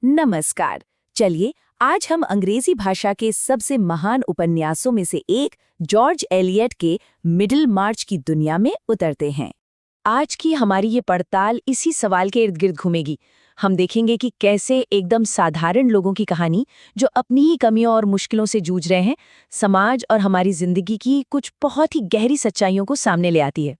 नमस्कार। चलिए आज हम अंग्रेजी भाषा के सबसे महान उपन्यासों में से एक जॉर्ज एलियट के मिडिल मार्च की दुनिया में उतरते हैं। आज की हमारी ये पड़ताल इसी सवाल के इर्द गिर्द घूमेगी। हम देखेंगे कि कैसे एकदम साधारण लोगों की कहानी जो अपनी ही कमियों और मुश्किलों से जूझ रहे हैं, समाज और हमारी जिंदगी की कुछ बहुत ही गहरी सच्चाइयों को सामने ले आती है।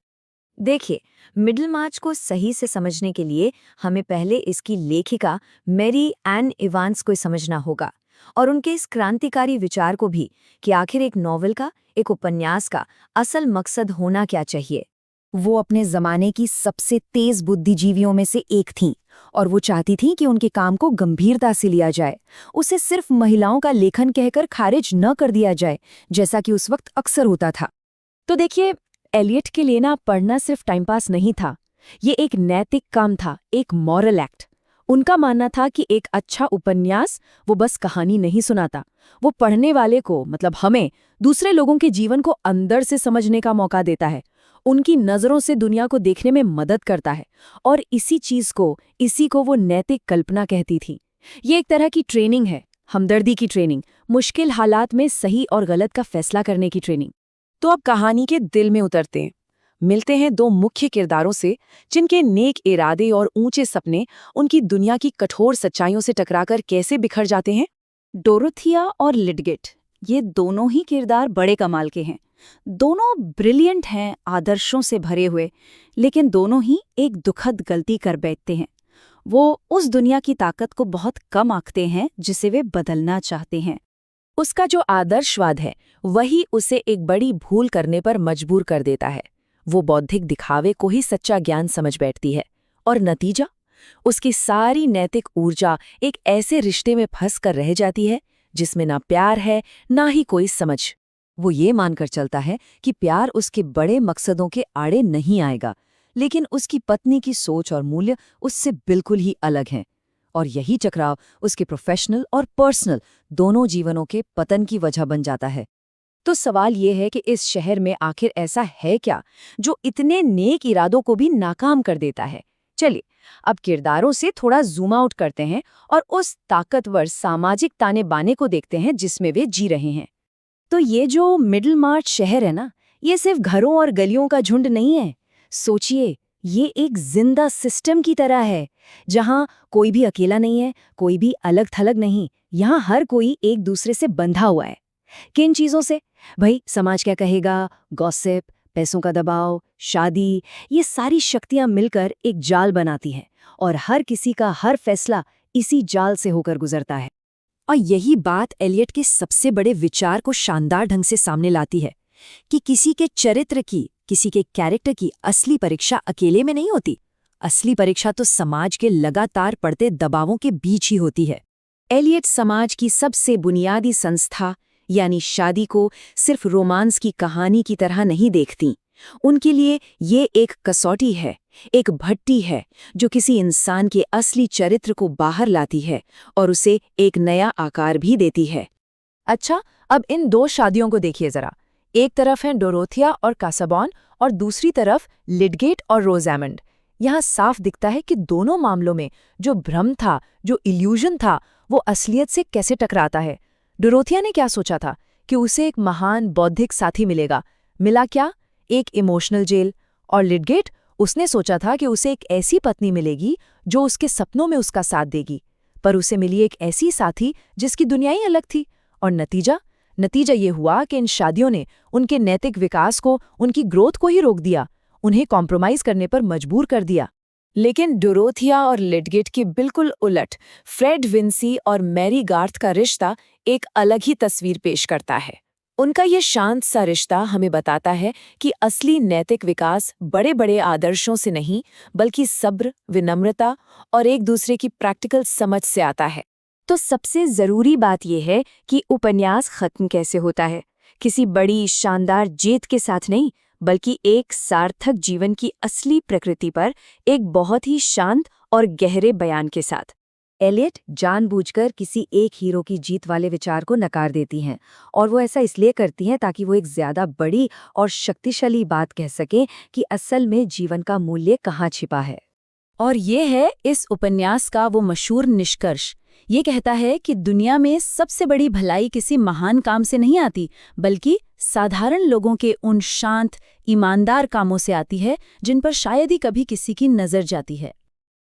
देखिए, मिडिल मार्च को सही से समझने के लिए हमें पहले इसकी लेखिका मैरी एन इवांस को समझना होगा और उनके इस क्रांतिकारी विचार को भी कि आखिर एक नॉवेल का, एक उपन्यास का असल मकसद होना क्या चाहिए। वो अपने जमाने की सबसे तेज बुद्धिजीवियों में से एक थीं और वो चाहती थीं कि उनके काम को गंभीरता से लिया जाए, उसे सिर्फ महिलाओं का लेखन कहकर खारिज न कर दिया जाए, जैसा कि उस वक्त अक्सर होता था। तो देखिए, एलियट के लिए ना पढ़ना सिर्फ टाइम पास नहीं था, ये एक नैतिक काम था, एक मॉरल एक्ट। उनका मानना था कि एक अच्छा उपन्यास वो बस कहानी नहीं सुनाता, वो पढ़ने वाले को मतलब हमें दूसरे लोगों के जीवन को अंदर से समझने का मौका देता है, उनकी नज़रों से दुनिया को देखने में मदद करता है। और इसी को वो नैतिक कल्पना कहती थी। ये एक तरह की ट्रेनिंग है, हमदर्दी की ट्रेनिंग, मुश्किल हालात में सही और गलत का फैसला करने की ट्रेनिंग। तो अब कहानी के दिल में उतरते हैं, मिलते हैं दो मुख्य किरदारों से जिनके नेक इरादे और ऊंचे सपने उनकी दुनिया की कठोर सच्चाइयों से टकराकर कैसे बिखर जाते हैं। डोरोथिया और लिडगेट, ये दोनों ही किरदार बड़े कमाल के हैं। दोनों ब्रिलियंट हैं, आदर्शों से भरे हुए, लेकिन दोनों ही एक दुखद गलती कर बैठते हैं। वो उस दुनिया की ताकत को बहुत कम आंकते हैं जिसे वे बदलना चाहते हैं। उसका जो आदर्शवाद है वही उसे एक बड़ी भूल करने पर मजबूर कर देता है। वो बौद्धिक दिखावे को ही सच्चा ज्ञान समझ बैठती है और नतीजा, उसकी सारी नैतिक ऊर्जा एक ऐसे रिश्ते में फंस कर रह जाती है जिसमें ना प्यार है ना ही कोई समझ। वो ये मानकर चलता है कि प्यार उसके बड़े मकसदों के आड़े नहीं आएगा, लेकिन उसकी पत्नी की सोच और मूल्य उससे बिल्कुल ही अलग हैं। और यही टकराव उसके प्रोफेशनल और पर्सनल दोनों जीवनों के पतन की वजह बन जाता है। तो सवाल ये है कि इस शहर में आखिर ऐसा है क्या जो इतने नेक इरादों को भी नाकाम कर देता है। चलिए अब किरदारों से थोड़ा जूम आउट करते हैं और उस ताकतवर सामाजिक ताने बाने को देखते हैं जिसमें वे जी रहे हैं। तो ये जो मिडिल मार्च शहर है ना, ये सिर्फ घरों और गलियों का झुंड नहीं है। सोचिए, ये एक जिंदा सिस्टम की तरह है जहां कोई भी अकेला नहीं है, कोई भी अलग थलग नहीं। यहाँ हर कोई एक दूसरे से बंधा हुआ है। किन चीजों से? भाई, समाज क्या कहेगा, गॉसिप, पैसों का दबाव, शादी, ये सारी शक्तियां मिलकर एक जाल बनाती हैं और हर किसी का हर फैसला इसी जाल से होकर गुजरता है। और यही बात एलियट के सबसे बड़े विचार को शानदार ढंग से सामने लाती है कि किसी के चरित्र की, किसी के कैरेक्टर की असली परीक्षा अकेले में नहीं होती। असली परीक्षा तो समाज के लगातार बढ़ते दबावों के बीच ही होती है। एलियट समाज की सबसे बुनियादी संस्था यानी शादी को सिर्फ रोमांस की कहानी की तरह नहीं देखती। उनके लिए ये एक कसौटी है, एक भट्टी है जो किसी इंसान के असली चरित्र को बाहर लाती है और उसे एक नया आकार भी देती है। अच्छा, अब इन दो शादियों को देखिए जरा। एक तरफ हैं डोरोथिया और कासाबॉन और दूसरी तरफ लिडगेट और रोज़ामंड। यहाँ साफ दिखता है कि दोनों मामलों में जो भ्रम था, जो इल्यूजन था, वो असलियत से कैसे टकराता है। डोरोथिया ने क्या सोचा था कि उसे एक महान बौद्धिक साथी मिलेगा, मिला क्या? एक इमोशनल जेल। और लिडगेट, उसने सोचा था कि उसे एक ऐसी पत्नी मिलेगी जो उसके सपनों में उसका साथ देगी, पर उसे मिली एक ऐसी साथी जिसकी दुनिया ही अलग थी। और नतीजा ये हुआ कि इन शादियों ने उनके नैतिक विकास को, उनकी ग्रोथ को ही रोक दिया, उन्हें कॉम्प्रोमाइज करने पर मजबूर कर दिया। लेकिन डोरोथिया और लिडगेट की बिल्कुल उलट फ्रेड विंसी और मैरी गार्थ का रिश्ता एक अलग ही तस्वीर पेश करता है। उनका ये शांत सा रिश्ता हमें बताता है कि असली नैतिक विकास बड़े बड़े आदर्शों से नहीं, बल्कि सब्र, विनम्रता और एक दूसरे की प्रैक्टिकल समझ से आता है। तो सबसे जरूरी बात यह है कि उपन्यास खत्म कैसे होता है, किसी बड़ी शानदार जीत के साथ नहीं, बल्कि एक सार्थक जीवन की असली प्रकृति पर एक बहुत ही शांत और गहरे बयान के साथ। एलियट जानबूझकर किसी एक हीरो की जीत वाले विचार को नकार देती हैं, और वो ऐसा इसलिए करती हैं ताकि वो एक ज्यादा बड़ी और शक्तिशाली बात कह सकें कि असल में जीवन का मूल्य कहाँ छिपा है। और ये है इस उपन्यास का वो मशहूर निष्कर्ष ये कहता है कि दुनिया में सबसे बड़ी भलाई किसी महान काम से नहीं आती, बल्कि साधारण लोगों के उन शांत, ईमानदार कामों से आती है जिन पर शायद ही कभी किसी की नज़र जाती है।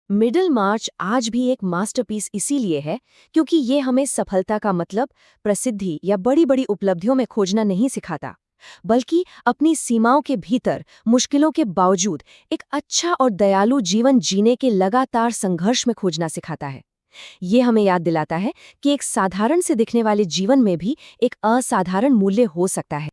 मिडिल मार्च आज भी एक मास्टरपीस इसीलिए है क्योंकि ये हमें सफलता का मतलब प्रसिद्धि या बड़ी बड़ी उपलब्धियों में खोजना नहीं सिखाता, बल्कि अपनी सीमाओं के भीतर मुश्किलों के बावजूद एक अच्छा और दयालु जीवन जीने के लगातार संघर्ष में खोजना सिखाता है। ये हमें याद दिलाता है कि एक साधारण से दिखने वाले जीवन में भी एक असाधारण मूल्य हो सकता है।